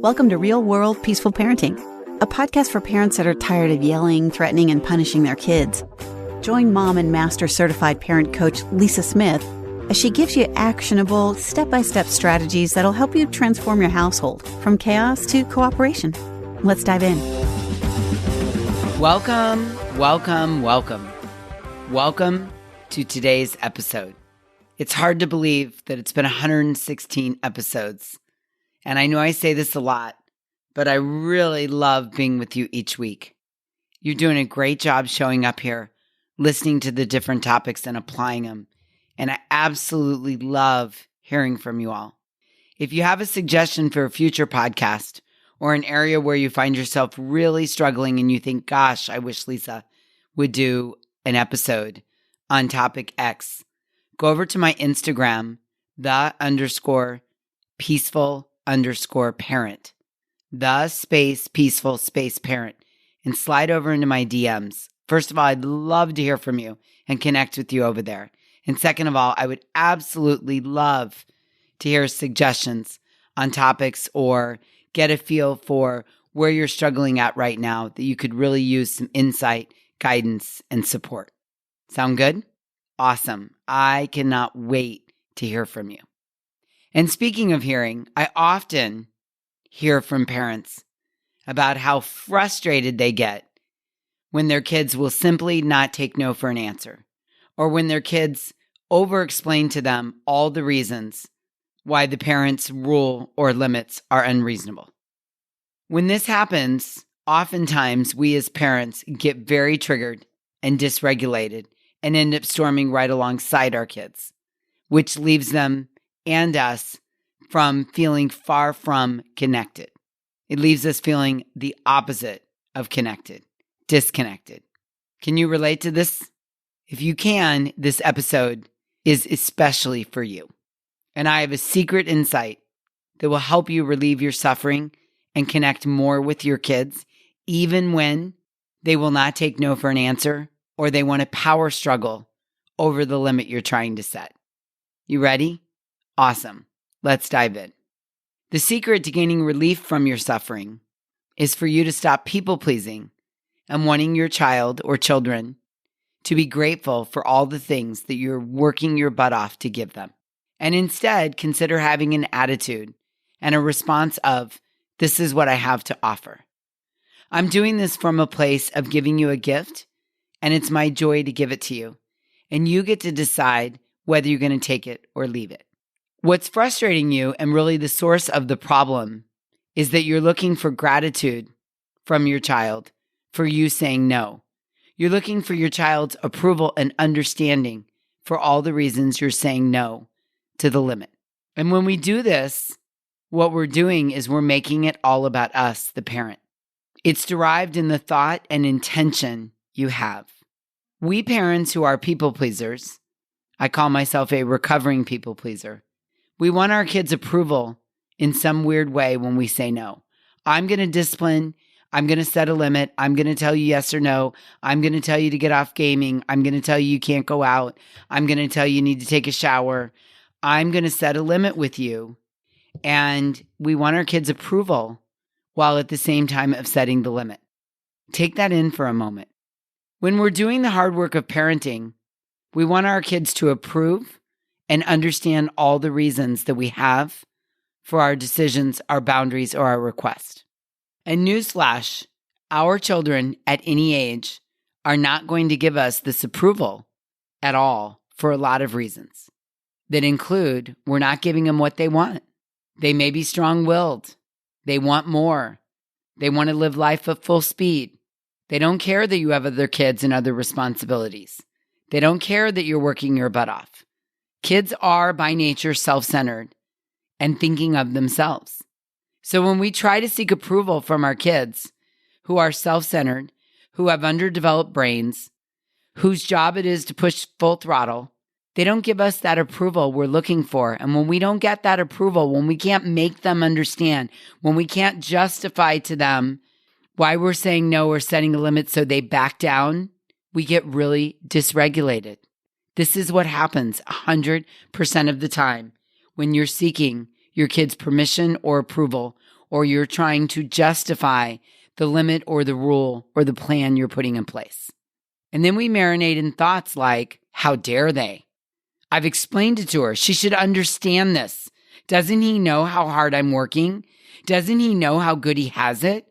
Welcome to Real World Peaceful Parenting, a podcast for parents that are tired of yelling, threatening, and punishing their kids. Join mom and master certified parent coach Lisa Smith as she gives you actionable, step-by-step strategies that'll help you transform your household from chaos to cooperation. Let's dive in. Welcome to today's episode. It's hard to believe that it's been 116 episodes. And I know I say this a lot, but I really love being with you each week. You're doing a great job showing up here, listening to the different topics and applying them. And I absolutely love hearing from you all. If you have a suggestion for a future podcast or an area where you find yourself really struggling and you think, gosh, I wish Lisa would do an episode on topic X, go over to my Instagram, _peaceful_parent, _peaceful_parent, and slide over into my DMs. First of all, I'd love to hear from you and connect with you over there. And second of all, I would absolutely love to hear suggestions on topics or get a feel for where you're struggling at right now that you could really use some insight, guidance, and support. Sound good? Awesome. I cannot wait to hear from you. And speaking of hearing, I often hear from parents about how frustrated they get when their kids will simply not take no for an answer, or when their kids over-explain to them all the reasons why the parent's rule or limits are unreasonable. When this happens, oftentimes we as parents get very triggered and dysregulated and end up storming right alongside our kids, which leaves them and us from feeling far from connected. It leaves us feeling the opposite of connected, disconnected. Can you relate to this? If you can, this episode is especially for you. And I have a secret insight that will help you relieve your suffering and connect more with your kids, even when they will not take no for an answer or they want to power struggle over the limit you're trying to set. You ready? Awesome. Let's dive in. The secret to gaining relief from your suffering is for you to stop people-pleasing and wanting your child or children to be grateful for all the things that you're working your butt off to give them. And instead, consider having an attitude and a response of, this is what I have to offer. I'm doing this from a place of giving you a gift, and it's my joy to give it to you. And you get to decide whether you're going to take it or leave it. What's frustrating you, and really the source of the problem, is that you're looking for gratitude from your child for you saying no. You're looking for your child's approval and understanding for all the reasons you're saying no to the limit. And when we do this, what we're doing is we're making it all about us, the parent. It's derived in the thought and intention you have. We parents who are people pleasers, I call myself a recovering people pleaser, we want our kids' approval in some weird way when we say no. I'm going to discipline. I'm going to set a limit. I'm going to tell you yes or no. I'm going to tell you to get off gaming. I'm going to tell you can't go out. I'm going to tell you need to take a shower. I'm going to set a limit with you. And we want our kids' approval while at the same time of setting the limit. Take that in for a moment. When we're doing the hard work of parenting, we want our kids to approve and understand all the reasons that we have for our decisions, our boundaries, or our request. And newsflash, our children at any age are not going to give us this approval at all for a lot of reasons that include we're not giving them what they want. They may be strong-willed. They want more. They want to live life at full speed. They don't care that you have other kids and other responsibilities. They don't care that you're working your butt off. Kids are by nature self-centered and thinking of themselves. So when we try to seek approval from our kids who are self-centered, who have underdeveloped brains, whose job it is to push full throttle, they don't give us that approval we're looking for. And when we don't get that approval, when we can't make them understand, when we can't justify to them why we're saying no or setting a limit so they back down, we get really dysregulated. This is what happens 100% of the time when you're seeking your kids' permission or approval, or you're trying to justify the limit or the rule or the plan you're putting in place. And then we marinate in thoughts like, how dare they? I've explained it to her. She should understand this. Doesn't he know how hard I'm working? Doesn't he know how good he has it?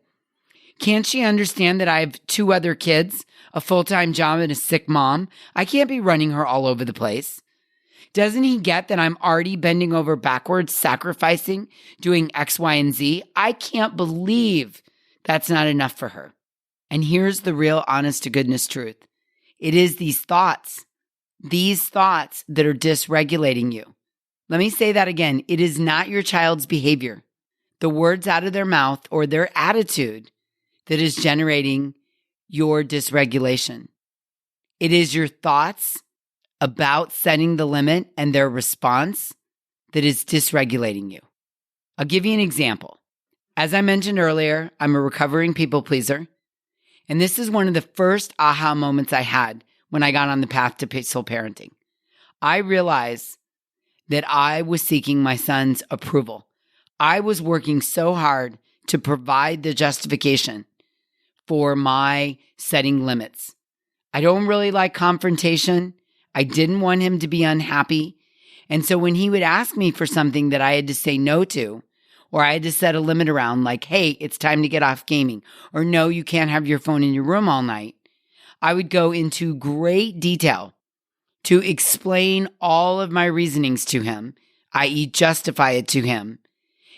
Can't she understand that I have 2 other kids, a full-time job, and a sick mom? I can't be running her all over the place. Doesn't he get that I'm already bending over backwards, sacrificing, doing X, Y, and Z? I can't believe that's not enough for her. And here's the real honest to goodness truth. It is these thoughts that are dysregulating you. Let me say that again. It is not your child's behavior, the words out of their mouth or their attitude that is generating your dysregulation. It is your thoughts about setting the limit and their response that is dysregulating you. I'll give you an example. As I mentioned earlier, I'm a recovering people pleaser. And this is one of the first aha moments I had when I got on the path to peaceful parenting. I realized that I was seeking my son's approval. I was working so hard to provide the justification for my setting limits. I don't really like confrontation. I didn't want him to be unhappy. And so when he would ask me for something that I had to say no to, or I had to set a limit around, like, hey, it's time to get off gaming, or no, you can't have your phone in your room all night, I would go into great detail to explain all of my reasonings to him, i.e. justify it to him.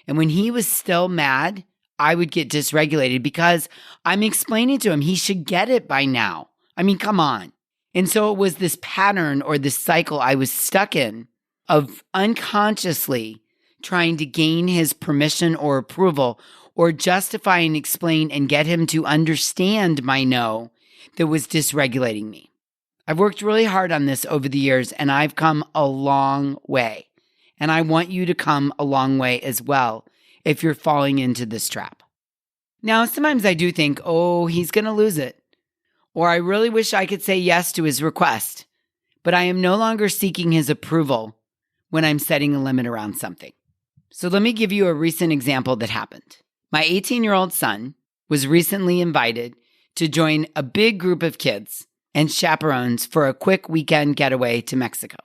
And when he was still mad, I would get dysregulated because I'm explaining to him he should get it by now. I mean, come on. And so it was this pattern or this cycle I was stuck in of unconsciously trying to gain his permission or approval or justify and explain and get him to understand my no that was dysregulating me. I've worked really hard on this over the years and I've come a long way. And I want you to come a long way as well if you're falling into this trap. Now, sometimes I do think, oh, he's going to lose it. Or I really wish I could say yes to his request, but I am no longer seeking his approval when I'm setting a limit around something. So let me give you a recent example that happened. My 18-year-old son was recently invited to join a big group of kids and chaperones for a quick weekend getaway to Mexico.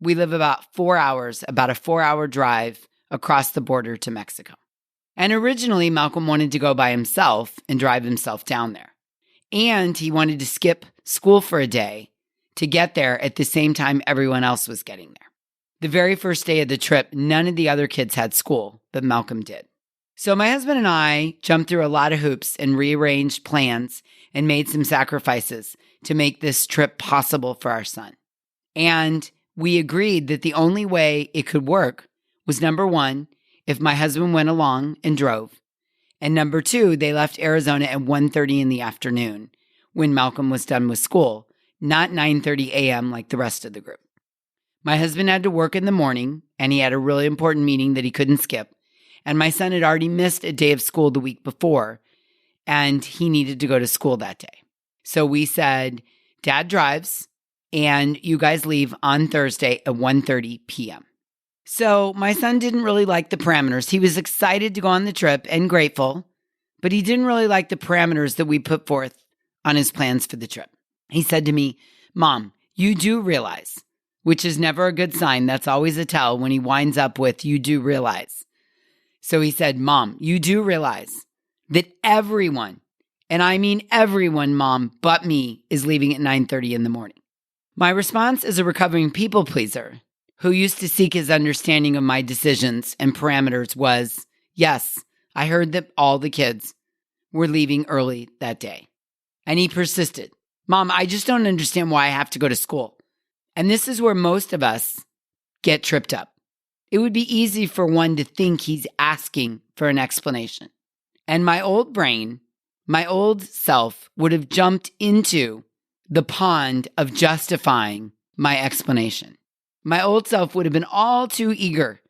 We live about 4 hours, about a 4-hour drive across the border to Mexico. And originally, Malcolm wanted to go by himself and drive himself down there. And he wanted to skip school for a day to get there at the same time everyone else was getting there. The very first day of the trip, none of the other kids had school, but Malcolm did. So my husband and I jumped through a lot of hoops and rearranged plans and made some sacrifices to make this trip possible for our son. And we agreed that the only way it could work was, number one, if my husband went along and drove. And number two, they left Arizona at 1:30 in the afternoon when Malcolm was done with school, not 9:30 a.m. like the rest of the group. My husband had to work in the morning, and he had a really important meeting that he couldn't skip. And my son had already missed a day of school the week before, and he needed to go to school that day. So we said, Dad drives, and you guys leave on Thursday at 1:30 p.m. So my son didn't really like the parameters. He was excited to go on the trip and grateful, but he didn't really like the parameters that we put forth on his plans for the trip. He said to me, Mom, you do realize, which is never a good sign. That's always a tell when he winds up with, you do realize. So he said, Mom, you do realize that everyone, and I mean everyone, Mom, but me, is leaving at 9:30 in the morning. My response as a recovering people pleaser who used to seek his understanding of my decisions and parameters was, yes, I heard that all the kids were leaving early that day. And he persisted. Mom, I just don't understand why I have to go to school. And this is where most of us get tripped up. It would be easy for one to think he's asking for an explanation. And my old brain, my old self would have jumped into the pond of justifying my explanation. My old self would have been all too eager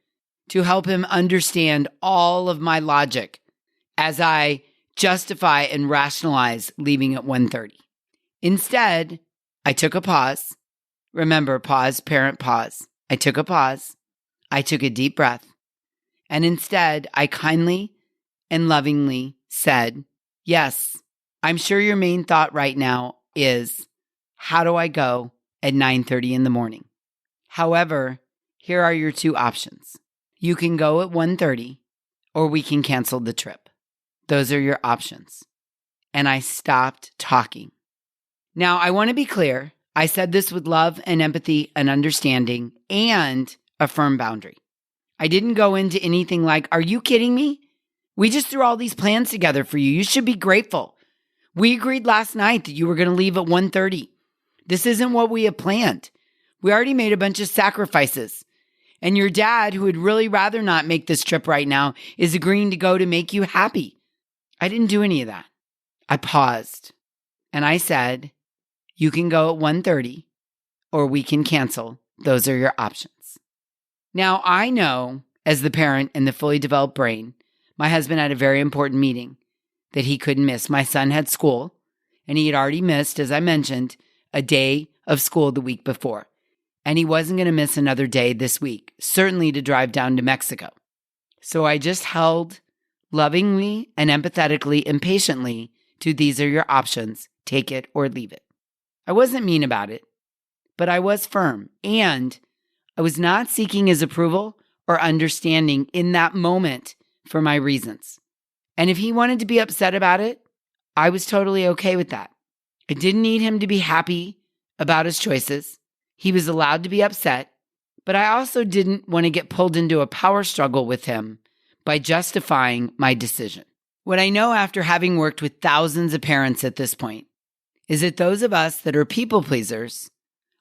to help him understand all of my logic as I justify and rationalize leaving at 1:30. Instead, I took a pause. Remember, pause, parent, pause. I took a pause. I took a deep breath. And instead, I kindly and lovingly said, yes, I'm sure your main thought right now is, how do I go at 9:30 in the morning? However, here are your two options. You can go at 1:30 or we can cancel the trip. Those are your options. And I stopped talking. Now, I want to be clear. I said this with love and empathy and understanding and a firm boundary. I didn't go into anything like, are you kidding me? We just threw all these plans together for you. You should be grateful. We agreed last night that you were going to leave at 1:30. This isn't what we had planned. We already made a bunch of sacrifices. And your dad, who would really rather not make this trip right now, is agreeing to go to make you happy. I didn't do any of that. I paused and I said, you can go at 1:30 or we can cancel. Those are your options. Now, I know as the parent in the fully developed brain, my husband had a very important meeting that he couldn't miss. My son had school and he had already missed, as I mentioned, a day of school the week before. And he wasn't going to miss another day this week, certainly to drive down to Mexico. So I just held lovingly and empathetically and patiently to these are your options, take it or leave it. I wasn't mean about it, but I was firm. And I was not seeking his approval or understanding in that moment for my reasons. And if he wanted to be upset about it, I was totally okay with that. I didn't need him to be happy about his choices. He was allowed to be upset, but I also didn't want to get pulled into a power struggle with him by justifying my decision. What I know after having worked with thousands of parents at this point is that those of us that are people pleasers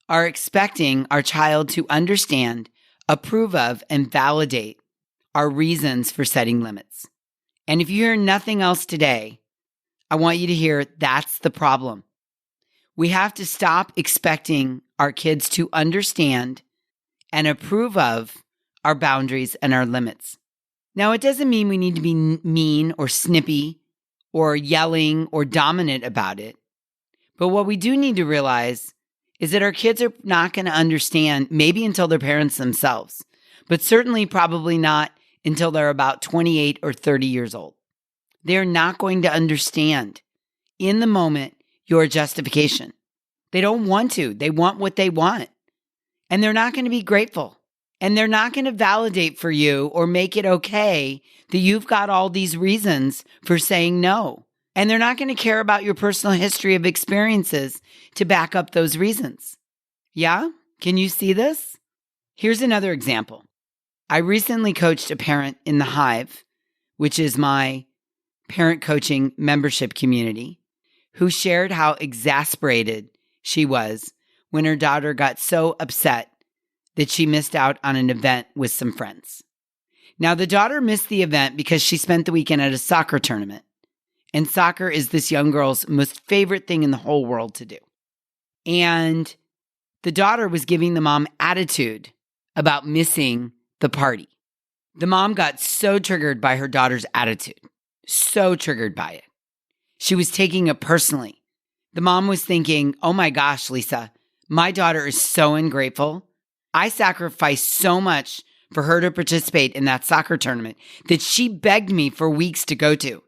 are expecting our child to understand, approve of, and validate our reasons for setting limits. And if you hear nothing else today, I want you to hear that's the problem. We have to stop expecting our kids to understand and approve of our boundaries and our limits. Now, it doesn't mean we need to be mean or snippy or yelling or dominant about it. But what we do need to realize is that our kids are not going to understand maybe until they're parents themselves, but certainly probably not until they're about 28 or 30 years old. They're not going to understand in the moment your justification. They don't want to. They want what they want. And they're not going to be grateful. And they're not going to validate for you or make it okay that you've got all these reasons for saying no. And they're not going to care about your personal history of experiences to back up those reasons. Yeah? Can you see this? Here's another example. I recently coached a parent in the Hive, which is my parent coaching membership community, who shared how exasperated she was when her daughter got so upset that she missed out on an event with some friends. Now, the daughter missed the event because she spent the weekend at a soccer tournament. And soccer is this young girl's most favorite thing in the whole world to do. And the daughter was giving the mom attitude about missing the party. The mom got so triggered by her daughter's attitude, so triggered by it. She was taking it personally. The mom was thinking, oh my gosh, Lisa, my daughter is so ungrateful. I sacrificed so much for her to participate in that soccer tournament that she begged me for weeks to go to.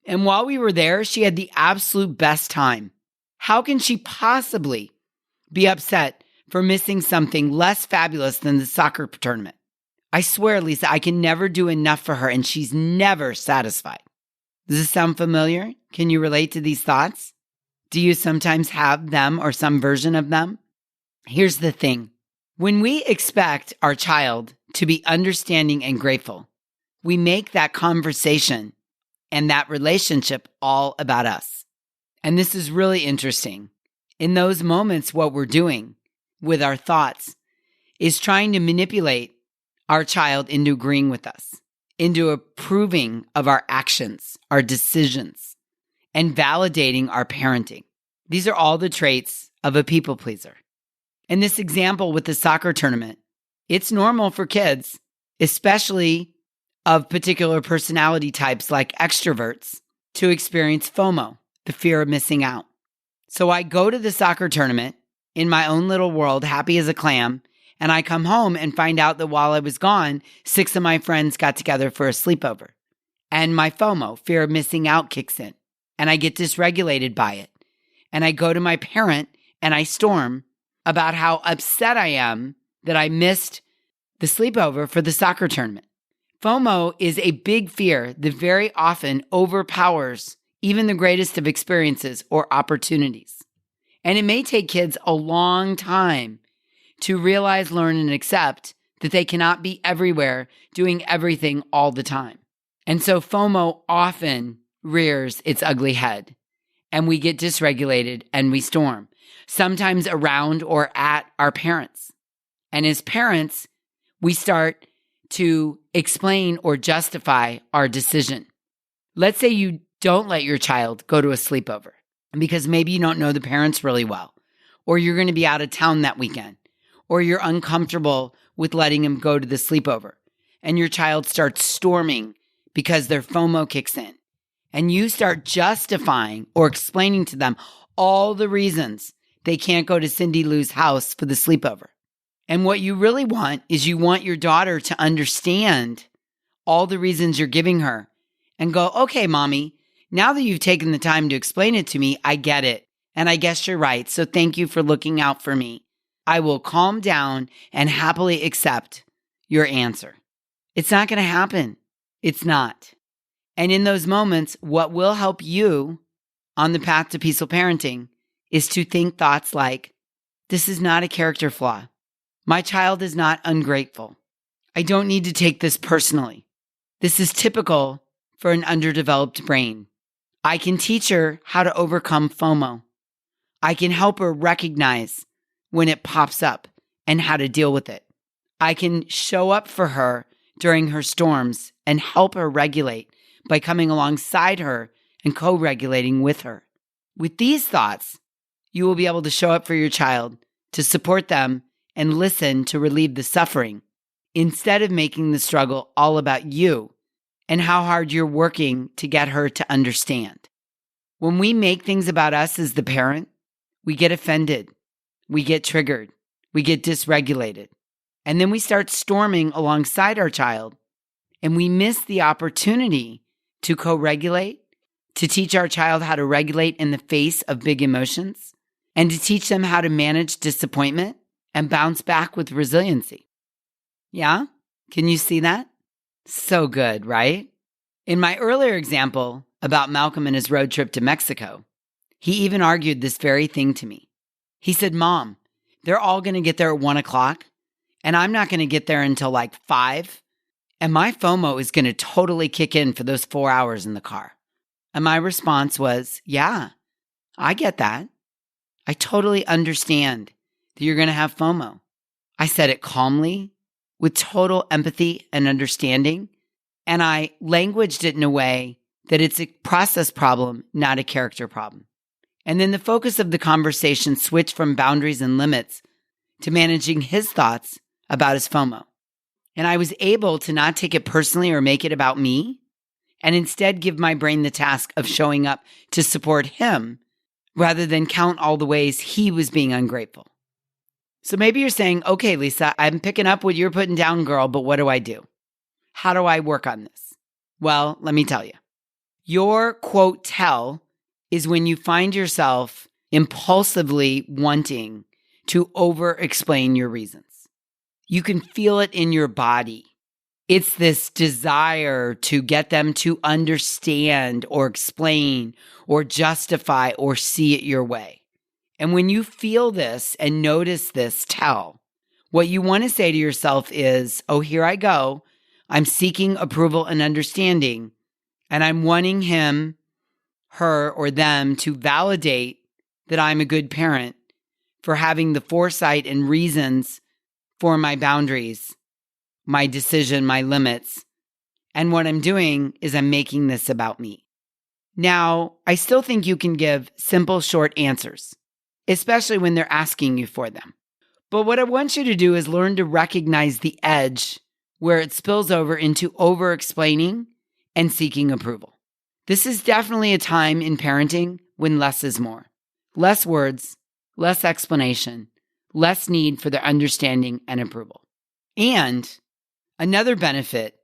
And while we were there, she had the absolute best time. How can she possibly be upset for missing something less fabulous than the soccer tournament? I swear, Lisa, I can never do enough for her, and she's never satisfied. Does this sound familiar? Can you relate to these thoughts? Do you sometimes have them or some version of them? Here's the thing. When we expect our child to be understanding and grateful, we make that conversation and that relationship all about us. And this is really interesting. In those moments, what we're doing with our thoughts is trying to manipulate our child into agreeing with us, into approving of our actions, our decisions, and validating our parenting. These are all the traits of a people pleaser. In this example with the soccer tournament, it's normal for kids, especially of particular personality types like extroverts, to experience FOMO, the fear of missing out. So I go to the soccer tournament in my own little world, happy as a clam, and I come home and find out that while I was gone, 6 of my friends got together for a sleepover. and my FOMO, fear of missing out, kicks in, and I get dysregulated by it. And I go to my parent and I storm about how upset I am that I missed the sleepover for the soccer tournament. FOMO is a big fear that very often overpowers even the greatest of experiences or opportunities. And it may take kids a long time to realize, learn, and accept that they cannot be everywhere doing everything all the time. And so FOMO often rears its ugly head, and we get dysregulated and we storm, sometimes around or at our parents. And as parents, we start to explain or justify our decision. Let's say you don't let your child go to a sleepover because maybe you don't know the parents really well, or you're going to be out of town that weekend, or you're uncomfortable with letting them go to the sleepover, and your child starts storming because their FOMO kicks in, and you start justifying or explaining to them all the reasons they can't go to Cindy Lou's house for the sleepover. And what you really want is you want your daughter to understand all the reasons you're giving her and go, okay, mommy, now that you've taken the time to explain it to me, I get it. And I guess you're right. So thank you for looking out for me. I will calm down and happily accept your answer. It's not going to happen. It's not. And in those moments, what will help you on the path to peaceful parenting is to think thoughts like, this is not a character flaw. My child is not ungrateful. I don't need to take this personally. This is typical for an underdeveloped brain. I can teach her how to overcome FOMO. I can help her recognize when it pops up and how to deal with it. I can show up for her during her storms and help her regulate by coming alongside her and co-regulating with her. With these thoughts, you will be able to show up for your child, to support them, and listen to relieve the suffering, instead of making the struggle all about you and how hard you're working to get her to understand. When we make things about us as the parent, we get offended, we get triggered, we get dysregulated, and then we start storming alongside our child, and we miss the opportunity to co-regulate, to teach our child how to regulate in the face of big emotions, and to teach them how to manage disappointment and bounce back with resiliency. Yeah? Can you see that? So good, right? In my earlier example about Malcolm and his road trip to Mexico, he even argued this very thing to me. He said, Mom, they're all going to get there at 1 o'clock, and I'm not going to get there until like 5, and my FOMO is going to totally kick in for those 4 hours in the car. And my response was, yeah, I get that. I totally understand that you're going to have FOMO. I said it calmly, with total empathy and understanding, and I languaged it in a way that it's a process problem, not a character problem. And then the focus of the conversation switched from boundaries and limits to managing his thoughts about his FOMO. And I was able to not take it personally or make it about me, and instead give my brain the task of showing up to support him rather than count all the ways he was being ungrateful. So maybe you're saying, okay, Lisa, I'm picking up what you're putting down, girl, but what do I do? How do I work on this? Well, let me tell you. Your quote tell is when you find yourself impulsively wanting to over-explain your reasons. You can feel it in your body. It's this desire to get them to understand or explain or justify or see it your way. And when you feel this and notice this tell, what you want to say to yourself is, oh, here I go. I'm seeking approval and understanding, and I'm wanting him, her, or them to validate that I'm a good parent for having the foresight and reasons for my boundaries, my decision, my limits. And what I'm doing is I'm making this about me. Now, I still think you can give simple, short answers, especially when they're asking you for them. But what I want you to do is learn to recognize the edge where it spills over into over-explaining and seeking approval. This is definitely a time in parenting when less is more. Less words, less explanation, less need for their understanding and approval. And another benefit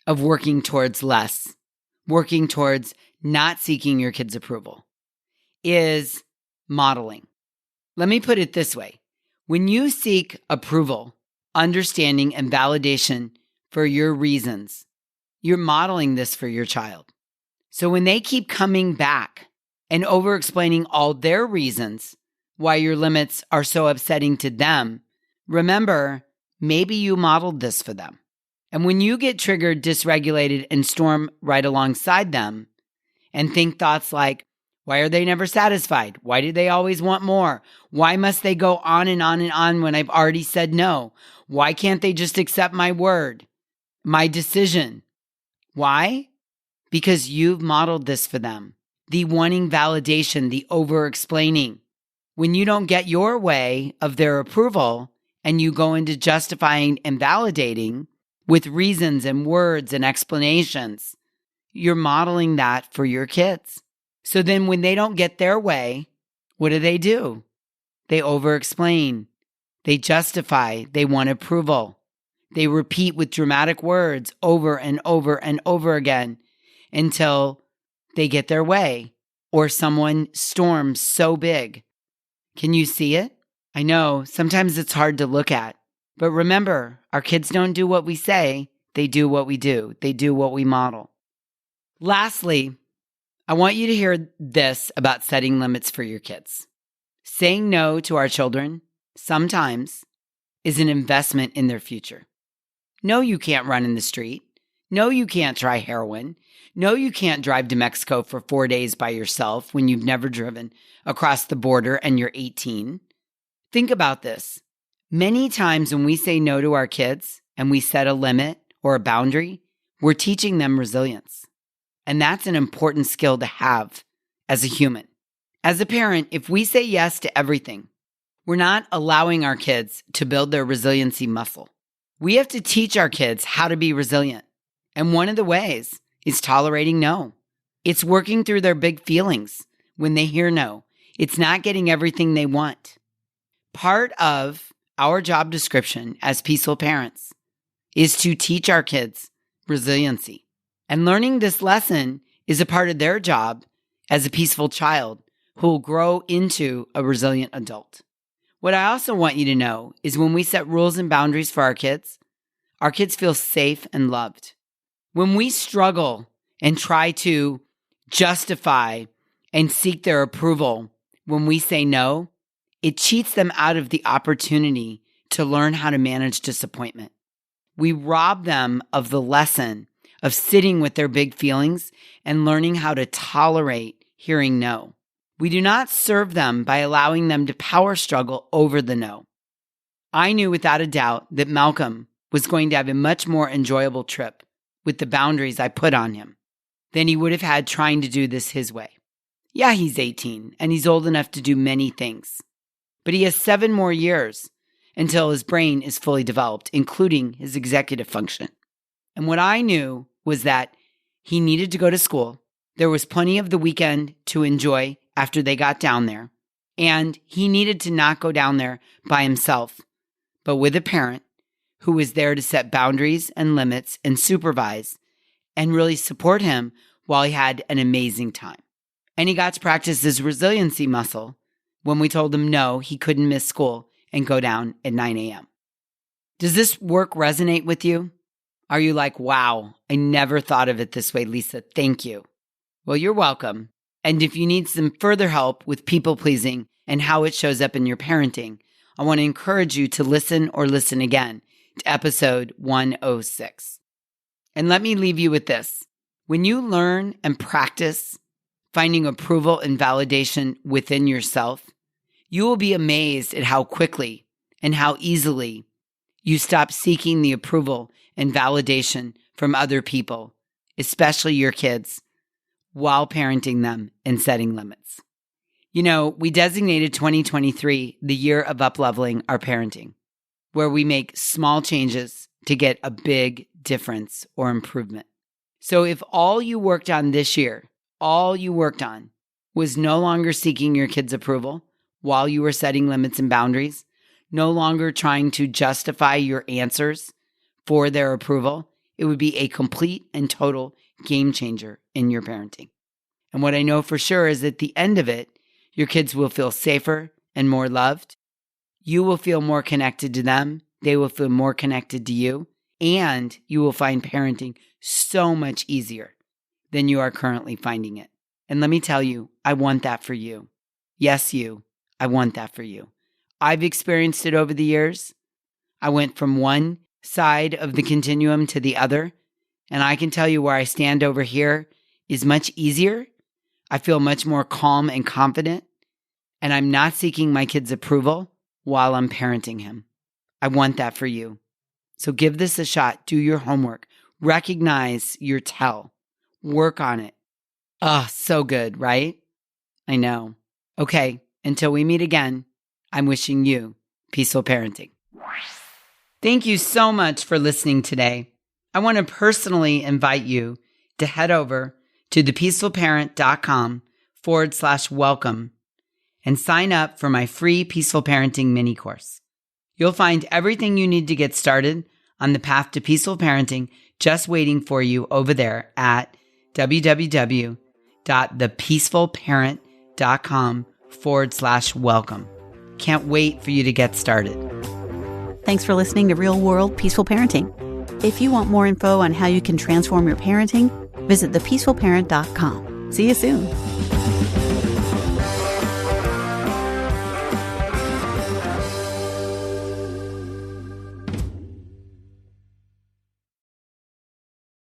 of working towards less working towards not seeking your kids' approval is modeling. Let me put it this way. When you seek approval, understanding, and validation for your reasons, you're modeling this for your child. So when they keep coming back and over-explaining all their reasons why your limits are so upsetting to them, remember, maybe you modeled this for them. And when you get triggered, dysregulated, and storm right alongside them and think thoughts like, why are they never satisfied? Why do they always want more? Why must they go on and on and on when I've already said no? Why can't they just accept my word, my decision? Why? Because you've modeled this for them. The wanting validation, the over-explaining. When you don't get your way of their approval and you go into justifying and validating with reasons and words and explanations, you're modeling that for your kids. So then when they don't get their way, what do? They over-explain. They justify. They want approval. They repeat with dramatic words over and over and over again until they get their way or someone storms so big. Can you see it? I know sometimes it's hard to look at, but remember, our kids don't do what we say. They do what we do. They do what we model. Lastly, I want you to hear this about setting limits for your kids. Saying no to our children sometimes is an investment in their future. No, you can't run in the street. No, you can't try heroin. No, you can't drive to Mexico for 4 days by yourself when you've never driven across the border and you're 18. Think about this. Many times when we say no to our kids and we set a limit or a boundary, we're teaching them resilience. And that's an important skill to have as a human. As a parent, if we say yes to everything, we're not allowing our kids to build their resiliency muscle. We have to teach our kids how to be resilient. And one of the ways is tolerating no. It's working through their big feelings when they hear no. It's not getting everything they want. Part of our job description as peaceful parents is to teach our kids resiliency. And learning this lesson is a part of their job as a peaceful child who will grow into a resilient adult. What I also want you to know is when we set rules and boundaries for our kids feel safe and loved. When we struggle and try to justify and seek their approval when we say no, it cheats them out of the opportunity to learn how to manage disappointment. We rob them of the lesson of sitting with their big feelings and learning how to tolerate hearing no. We do not serve them by allowing them to power struggle over the no. I knew without a doubt that Malcolm was going to have a much more enjoyable trip with the boundaries I put on him than he would have had trying to do this his way. Yeah, he's 18 and he's old enough to do many things, but he has 7 more years until his brain is fully developed, including his executive function. And what I knew was that he needed to go to school. There was plenty of the weekend to enjoy after they got down there. And he needed to not go down there by himself, but with a parent who was there to set boundaries and limits and supervise and really support him while he had an amazing time. And he got to practice his resiliency muscle when we told him no, he couldn't miss school and go down at 9 a.m. Does this work resonate with you? Are you like, wow, I never thought of it this way, Lisa. Thank you. Well, you're welcome. And if you need some further help with people pleasing and how it shows up in your parenting, I want to encourage you to listen or listen again to episode 106. And let me leave you with this. When you learn and practice finding approval and validation within yourself, you will be amazed at how quickly and how easily you stop seeking the approval and validation from other people, especially your kids, while parenting them and setting limits. You know, we designated 2023 the year of up-leveling our parenting, where we make small changes to get a big difference or improvement. So if all you worked on this year, all you worked on was no longer seeking your kids' approval while you were setting limits and boundaries, no longer trying to justify your answers for their approval, it would be a complete and total game changer in your parenting. And what I know for sure is at the end of it, your kids will feel safer and more loved. You will feel more connected to them. They will feel more connected to you. And you will find parenting so much easier than you are currently finding it. And let me tell you, I want that for you. Yes, you. I want that for you. I've experienced it over the years. I went from one side of the continuum to the other. And I can tell you where I stand over here is much easier. I feel much more calm and confident. And I'm not seeking my kid's approval while I'm parenting him. I want that for you. So give this a shot. Do your homework. Recognize your tell. Work on it. Oh, so good, right? I know. Okay, until we meet again, I'm wishing you peaceful parenting. Thank you so much for listening today. I want to personally invite you to head over to thepeacefulparent.com/welcome and sign up for my free Peaceful Parenting mini course. You'll find everything you need to get started on the path to peaceful parenting just waiting for you over there at www.thepeacefulparent.com/welcome. Can't wait for you to get started. Thanks for listening to Real World Peaceful Parenting. If you want more info on how you can transform your parenting, visit thepeacefulparent.com. See you soon.